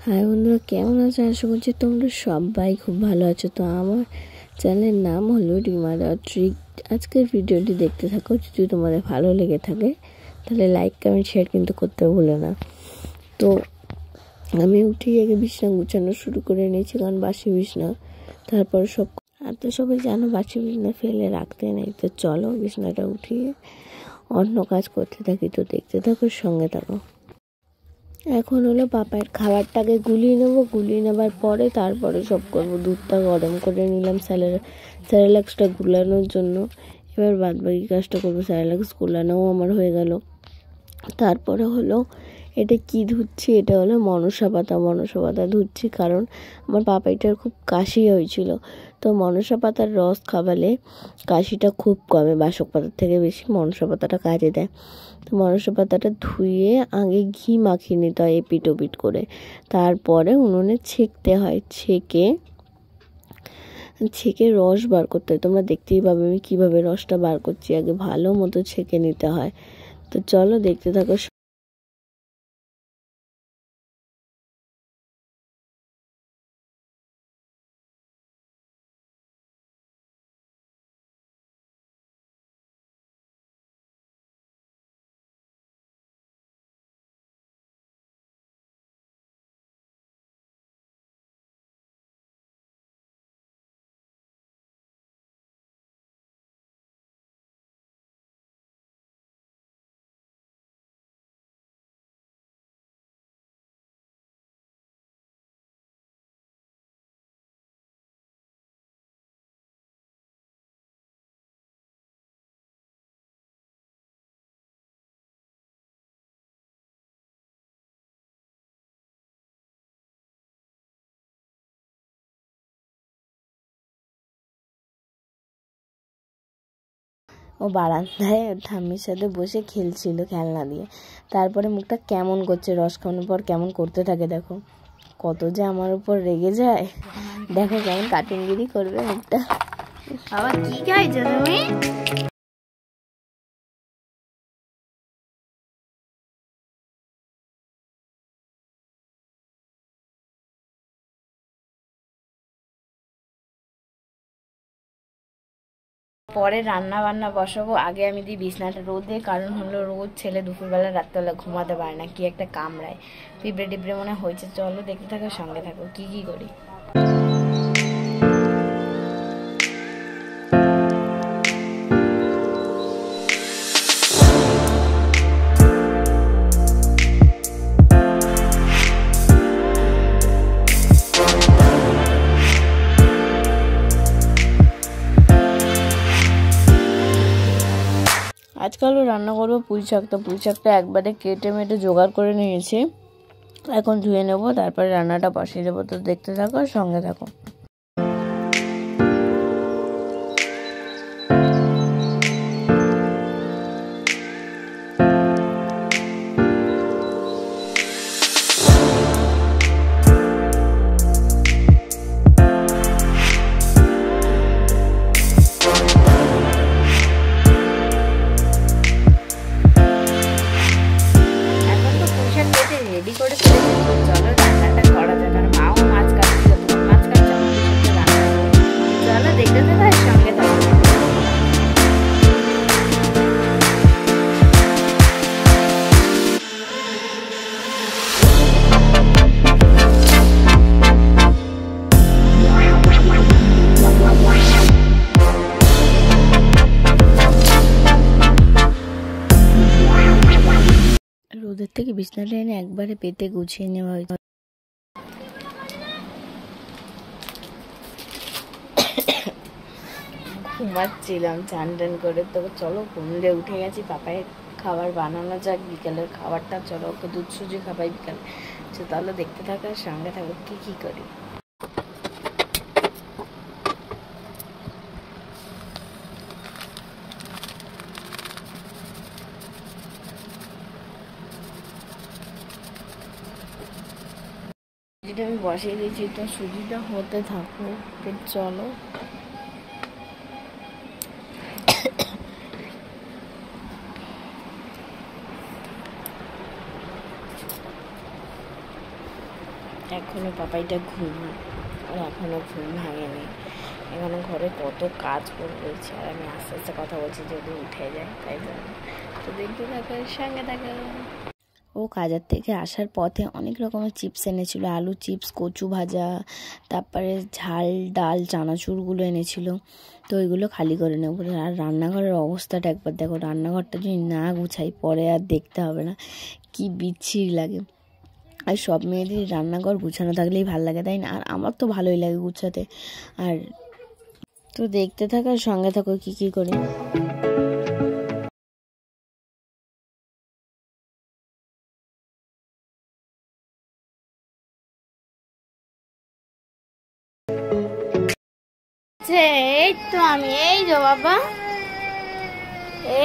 High বন্ধুরা, কেমন আছো? আশা করছি তোমরা সবাই খুব ভালো আছো। তো আমার চ্যানেলের নাম হলো রিমা ট্রিক। আজকের ভিডিওটি দেখতে থাকো। যদি তোমাদের ভালো লেগে থাকে তাহলে লাইক কমেন্ট শেয়ার কিন্তু করতে ভুলো না। তো আমি উঠে আগে বিছনা গুছানো শুরু করে নিয়েছি, কারণ বাসি বিছনা তারপর সব আর তো সবাই জানো বাসি বিছনা ফেলে রাখতে নেই। তো চলো বিছনাটা উঠিয়ে অন্য কাজ করতে থাকি। তো দেখতে থাকো, সঙ্গে থাকো। এখন হলো পাপায়ের খাবারটাকে গুলিয়ে নেবো। গুলিয়ে নেবার পরে তারপরে সব করবো। দুধটা গরম করে নিলাম স্যারেলাক্সটা গুলানোর জন্য। এবার বাদ বাকি কাজটা করবো। স্যারেলাক্স গুলানোও আমার হয়ে গেল। তারপরে হলো এটা কি ধুচ্ছি, এটা হলো মনসা পাতা ধুচ্ছি, কারণ আমার পাপাইটার খুব কাশি হয়েছিল। তো মনসা পাতার রস খাওয়ালে কাশিটা খুব কমে, বাসক পাতার থেকে বেশি মনসা পাতাটা কাজে দেয়। তো মনসা পাতাটা ধুয়ে আগে ঘি মাখিয়ে নিতে হয় এপিট ওপিট করে, তারপরে উনুনে ছেঁকতে হয়। ছেঁকে রস বার করতে হয়। তোমরা দেখতেই পাবে আমি কিভাবে রসটা বার করছি। আগে ভালো মতো ছেঁকে নিতে হয়। তো চলো দেখতে থাকো। ও বারান্দায় ঠাম্মির সাথে বসে খেলছিল খেলনা দিয়ে। তারপরে মুখটা কেমন করছে, রস খাওয়ানোর পর কেমন করতে থাকে। দেখো কত যে আমার উপর রেগে যায়। দেখো কেমন কাটিংগিরি করবে মুখটা। আবার কি খাইছো তুমি? পরে রান্না বান্না বসাবো। আগে আমি দিই বিছনাটা রোদে, কারণ হলো রোদ ছেলে দুপুরবেলা রাত্রেবেলা ঘুমাতে পারে না, কি একটা কামড়ায়, পিঁপড়ে টিপড়ে মনে হয়েছে। চলো দেখতে থাকো, সঙ্গে থাকো কি কি করি। আজকালও রান্না করবো পুঁই শাকটা। পুঁই শাকটা একবারে কেটে মেটে জোগাড় করে নিয়েছি, এখন ধুয়ে নেবো, তারপরে রান্নাটা বসিয়ে দেবো। তো দেখতে থাকো, সঙ্গে থাকো। রেডি করে চলো রান্নাটা করা যায়, কারণ মাও মাছ কাটছিল, মাছ কাটছে রান্না। চলো দেখতে থাকো, সঙ্গে থাকো। রোদের থেকে বিছনাটা এনে একবারে পেতে গুছিয়ে নেওয়া হয়েছে। ঘুমাচ্ছিলাম চান টান করে। তো চলো ঘুমলে উঠে গেছি, পাপায় খাবার বানানো যাক, বিকালের খাবারটা। চলো ওকে দুধ সুজি খাবাই বিকালে। তাহলে দেখতে থাকো, সঙ্গে থাকো কি কি করি। যেটা আমি বসিয়ে দিয়েছি, তো সুজিটা হতে থাকো। তো চলো এখনো পাপাইটা ঘুমায়, আর এখনো ঘুম ভাঙেনি। এখনো ঘরে কত কাজ করে রয়েছে, আর আমি আস্তে আস্তে কথা বলছি যদি উঠে যায়, তাই জন্য। তো দেখতে থাকো, সঙ্গে থাকো। ও কাজের থেকে আসার পথে অনেক রকমের চিপস এনেছিল, আলু চিপস, কচু ভাজা, তারপরে ঝাল ডাল চানাচুরগুলো এনেছিল। তো ওইগুলো খালি করে নেবো। আর রান্নাঘরের অবস্থাটা একবার দেখো, রান্নাঘরটা যদি না গুছাই পরে আর দেখতে হবে না, কি বিচ্ছিরি লাগে। আর সব মেয়েদের রান্নাঘর গুছানো থাকলেই ভালো লাগে, তাই না? আর আমার তো ভালোই লাগে গুছাতে। আর তো দেখতে থাকার সঙ্গে থাকো কি কি করি। এই তো আমি, এই যো বাবা,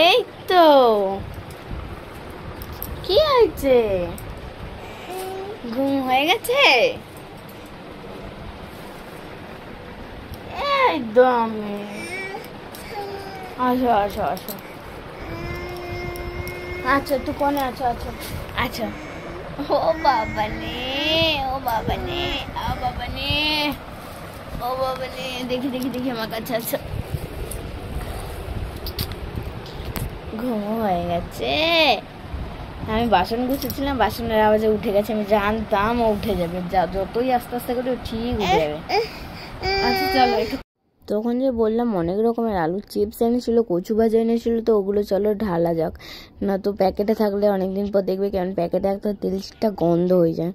এই তো। কি হয়েছে, ঘুম হয়ে গেছে? একদম। আসো আসো আসো, আচ্ছা তুই কোনে আছো? আচ্ছা আচ্ছা। ও বাবা নে, ও বাবা নে, ও বাবা নে, ও বাবা নে, দেখি দেখি দেখি আমার কাছে। আচ্ছা, ঘুম হয়ে গেছে। আমি বাসন গুছিয়েছিলাম, বাসনের আওয়াজে উঠে গেছে। আমি জানতাম ও উঠে যাবে, যতই আস্তে আস্তে করে ঠিক উঠে যাবে। আচ্ছা চলো একটু। তখন যে বললাম অনেক রকমের আলুর চিপস এনেছিল, কচু ভাজা এনেছিল, তো ওগুলো চলো ঢালা যাক। না তো প্যাকেটে থাকলে অনেকদিন পর দেখবে কেমন প্যাকেটে একটা তেলটা গন্ধ হয়ে যায়।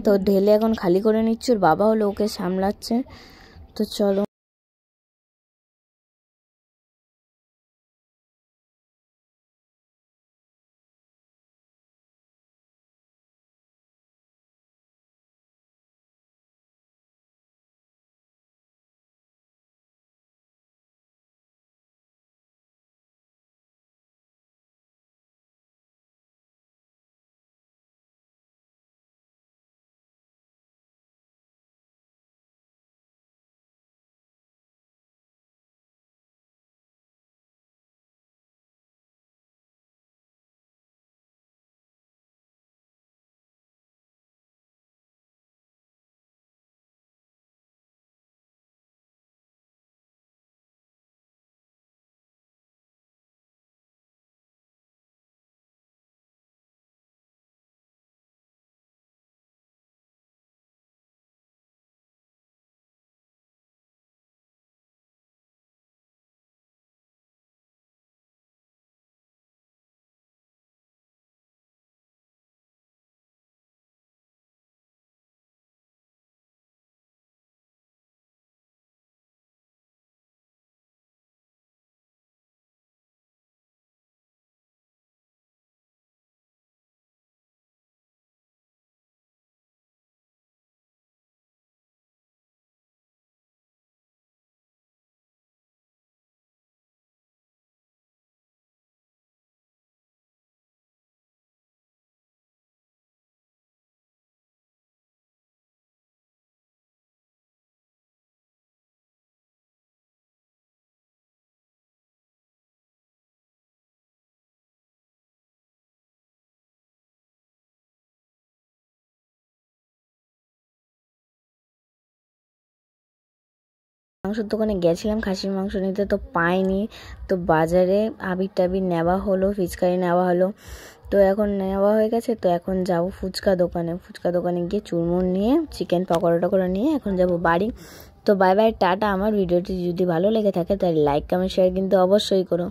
তো ঢেলে এখন খালি করে নিচ্ছি, ওর বাবা হলো ওকে সামলাচ্ছে। তো চলো। মাংসের দোকানে গেছিলাম খাসির মাংস নিতে, তো পাইনি। তো বাজারে আবির টাবির নেওয়া হলো, ফিচকারি নেওয়া হলো। তো এখন নেওয়া হয়ে গেছে, তো এখন যাব ফুচকা দোকানে। ফুচকা দোকানে গিয়ে চুরমুর নিয়ে চিকেন পকোড়া টকোড়া নিয়ে এখন যাব বাড়ি। তো বাই বাই, টাটা। আমার ভিডিওটি যদি ভালো লেগে থাকে তাহলে লাইক কমেন্ট শেয়ার কিন্তু অবশ্যই করো।